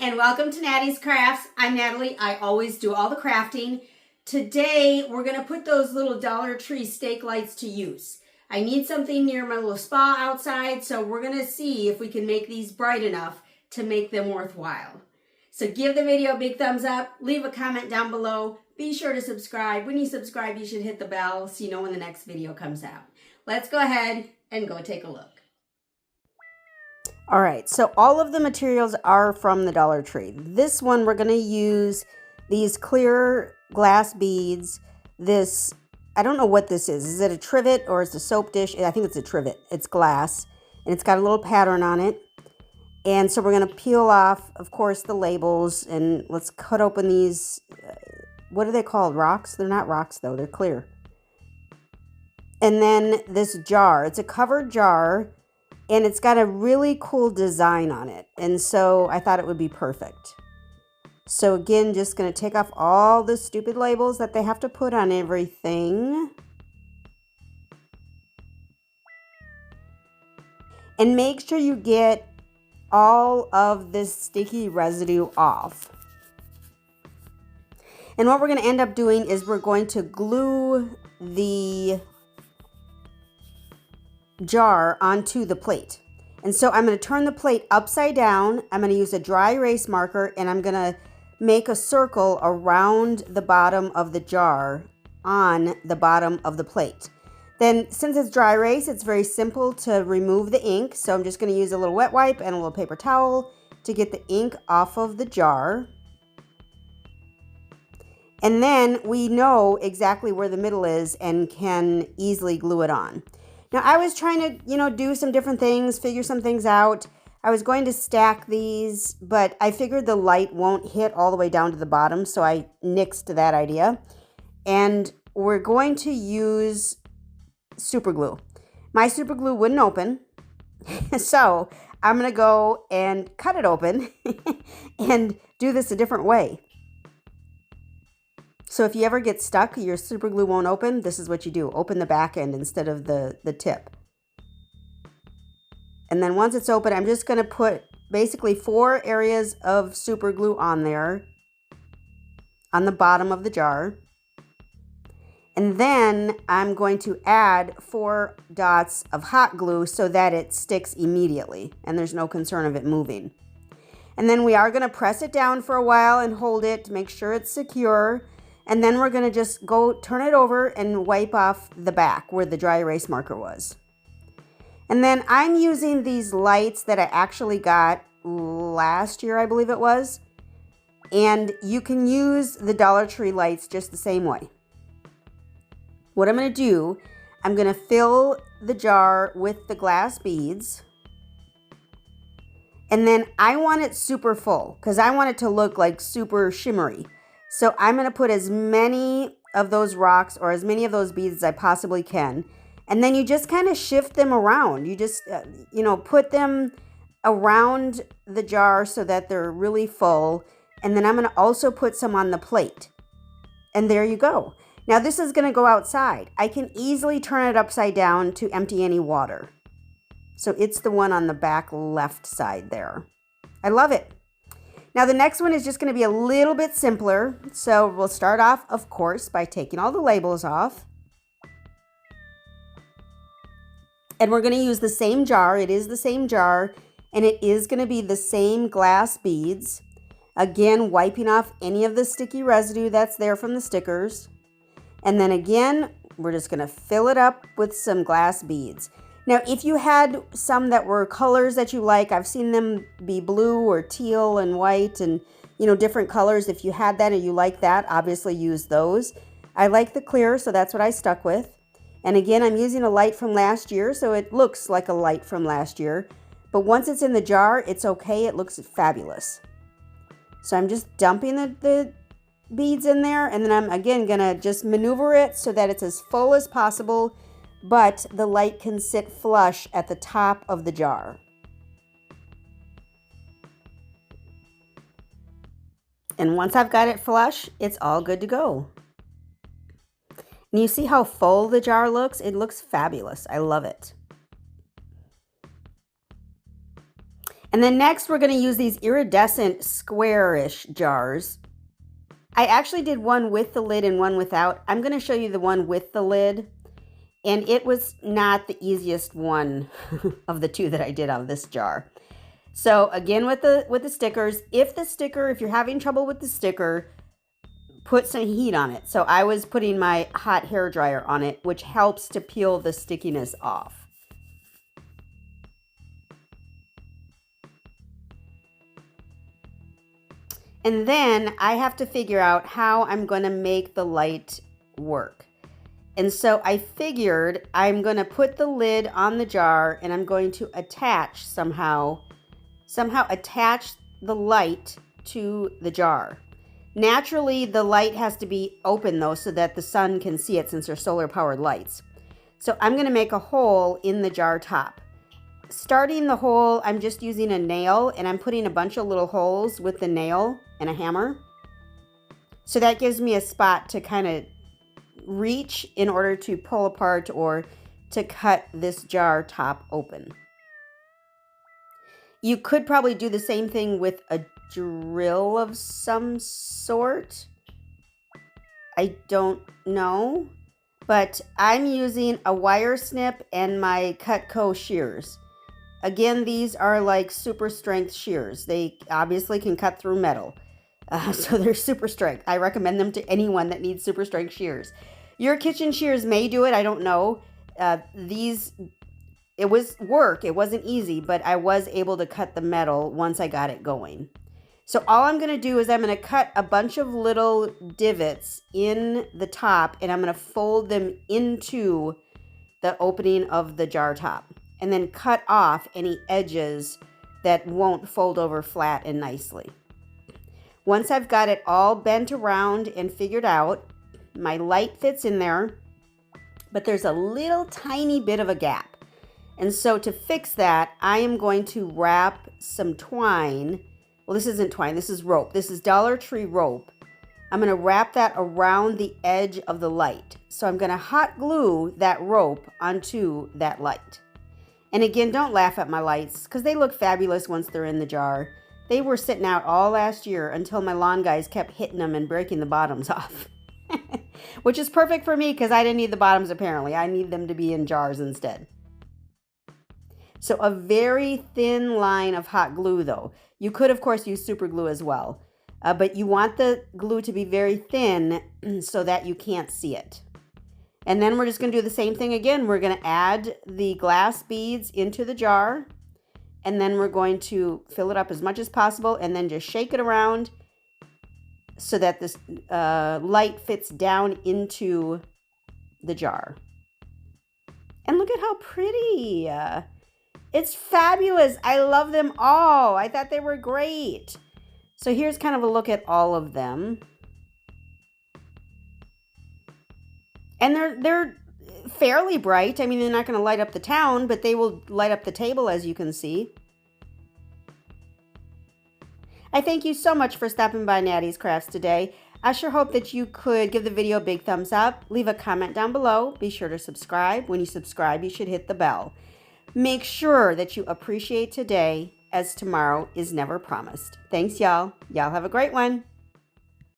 and welcome to Nattys Crafts. I'm Natalie. I always do all the crafting. Today we're going to put those little Dollar Tree stake lights to use. I need something near my little spa outside, so we're going to see if we can make these bright enough to make them worthwhile. So give the video a big thumbs up, leave a comment down below, be sure to subscribe. When you subscribe, you should hit the bell so you know when the next video comes out. Let's go ahead and go take a look. All right, so all of the materials are from the Dollar Tree. This one, we're gonna use these clear glass beads. This, I don't know what this is. Is it a trivet or is it a soap dish? I think it's a trivet. It's glass and it's got a little pattern on it. And so we're gonna peel off, of course, the labels, and let's cut open these, what are they called, rocks? They're not rocks though, they're clear. And then this jar, it's a covered jar, and it's got a really cool design on it. And so I thought it would be perfect. So again, just gonna take off all the stupid labels that they have to put on everything. And make sure you get all of this sticky residue off. And what we're gonna end up doing is we're going to glue the jar onto the plate. And so I'm going to turn the plate upside down. I'm going to use a dry erase marker and I'm going to make a circle around the bottom of the jar on the bottom of the plate. Then since it's dry erase, it's very simple to remove the ink. So I'm just going to use a little wet wipe and a little paper towel to get the ink off of the jar. And then we know exactly where the middle is and can easily glue it on. Now, I was trying to, do some different things, figure some things out. I was going to stack these, but I figured the light won't hit all the way down to the bottom, so I nixed that idea. And we're going to use super glue. My super glue wouldn't open, so I'm going to go and cut it open and do this a different way. So if you ever get stuck, your super glue won't open, this is what you do. Open the back end instead of the tip. And then once it's open, I'm just going to put basically 4 areas of super glue on there on the bottom of the jar. And then I'm going to add 4 dots of hot glue so that it sticks immediately and there's no concern of it moving. And then we are going to press it down for a while and hold it to make sure it's secure. And then we're going to just go turn it over and wipe off the back where the dry erase marker was. And then I'm using these lights that I actually got last year, I believe it was. And you can use the Dollar Tree lights just the same way. What I'm going to do, I'm going to fill the jar with the glass beads. And then I want it super full because I want it to look like super shimmery. So I'm going to put as many of those rocks or as many of those beads as I possibly can. And then you just kind of shift them around. You just, put them around the jar so that they're really full. And then I'm going to also put some on the plate. And there you go. Now this is going to go outside. I can easily turn it upside down to empty any water. So it's the one on the back left side there. I love it. Now the next one is just going to be a little bit simpler. So we'll start off, of course, by taking all the labels off. And we're going to use the same jar. It is the same jar, and it is going to be the same glass beads. Again, wiping off any of the sticky residue that's there from the stickers. And then again, we're just going to fill it up with some glass beads. Now, if you had some that were colors that you like, I've seen them be blue or teal and white and, different colors. If you had that and you like that, obviously use those. I like the clear, so that's what I stuck with. And again, I'm using a light from last year, so it looks like a light from last year. But once it's in the jar, it's okay. It looks fabulous. So I'm just dumping the beads in there, and then I'm, again, going to just maneuver it so that it's as full as possible, but the light can sit flush at the top of the jar. And once I've got it flush, it's all good to go. And you see how full the jar looks? It looks fabulous. I love it. And then next we're going to use these iridescent squarish jars. I actually did one with the lid and one without. I'm going to show you the one with the lid. And it was not the easiest one of the two that I did out of this jar. So again, with the stickers, if you're having trouble with the sticker, put some heat on it. So I was putting my hot hair dryer on it, which helps to peel the stickiness off. And then I have to figure out how I'm going to make the light work. And so I figured I'm going to put the lid on the jar and I'm going to attach somehow attach the light to the jar. Naturally, the light has to be open though so that the sun can see it since they're solar powered lights. So I'm going to make a hole in the jar top. Starting the hole, I'm just using a nail and I'm putting a bunch of little holes with the nail and a hammer. So that gives me a spot to kind of reach in order to pull apart or to cut this jar top open. You could probably do the same thing with a drill of some sort. I don't know, but I'm using a wire snip and my Cutco shears. Again, these are like super strength shears. They obviously can cut through metal. So they're super strength. I recommend them to anyone that needs super strength shears. Your kitchen shears may do it. I don't know. It was work. It wasn't easy, but I was able to cut the metal once I got it going. So all I'm going to do is I'm going to cut a bunch of little divots in the top and I'm going to fold them into the opening of the jar top and then cut off any edges that won't fold over flat and nicely. Once I've got it all bent around and figured out, my light fits in there, but there's a little tiny bit of a gap. And so to fix that, I am going to wrap some twine. Well, this isn't twine, this is rope. This is Dollar Tree rope. I'm going to wrap that around the edge of the light. So I'm going to hot glue that rope onto that light. And again, don't laugh at my lights because they look fabulous once they're in the jar. They were sitting out all last year until my lawn guys kept hitting them and breaking the bottoms off. Which is perfect for me because I didn't need the bottoms apparently. I need them to be in jars instead. So a very thin line of hot glue though. You could of course use super glue as well. But you want the glue to be very thin so that you can't see it. And then we're just going to do the same thing again. We're going to add the glass beads into the jar. And then we're going to fill it up as much as possible and then just shake it around so that this light fits down into the jar. And look at how pretty. It's fabulous. I love them all. I thought they were great. So here's kind of a look at all of them. And they're fairly bright. I mean, they're not going to light up the town, but they will light up the table, as you can see. I thank you so much for stopping by Nattys Crafts today. I sure hope that you could give the video a big thumbs up, leave a comment down below, be sure to subscribe. When you subscribe, you should hit the bell. Make sure that you appreciate today, as tomorrow is never promised. Thanks, y'all. Y'all have a great one.